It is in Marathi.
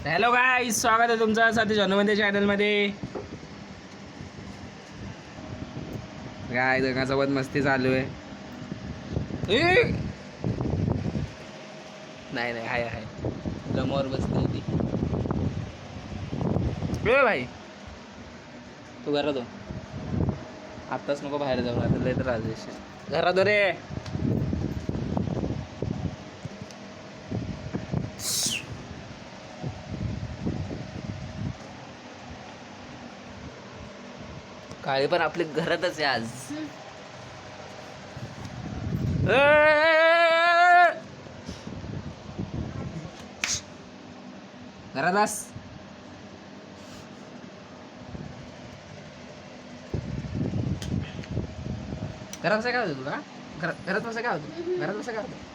हॅलो गाईस, स्वागत आहे तुमचं सतीश हनुमंते चॅनलमध्ये. काय दोघांसोबत मस्ती चालू आहे. नाही नाही, हाय हाय लमोवर बसते ती. भाई तू घरात हो, आत्ताच नको बाहेर जाऊ, आता लय त्रास देशील. घरात हो रे. काळी पण आपली घरातच आहे आज. घरात बस. घरात बसा काय होतं तुला? घरात बसा काय होतं? घरात बसा काय होतं?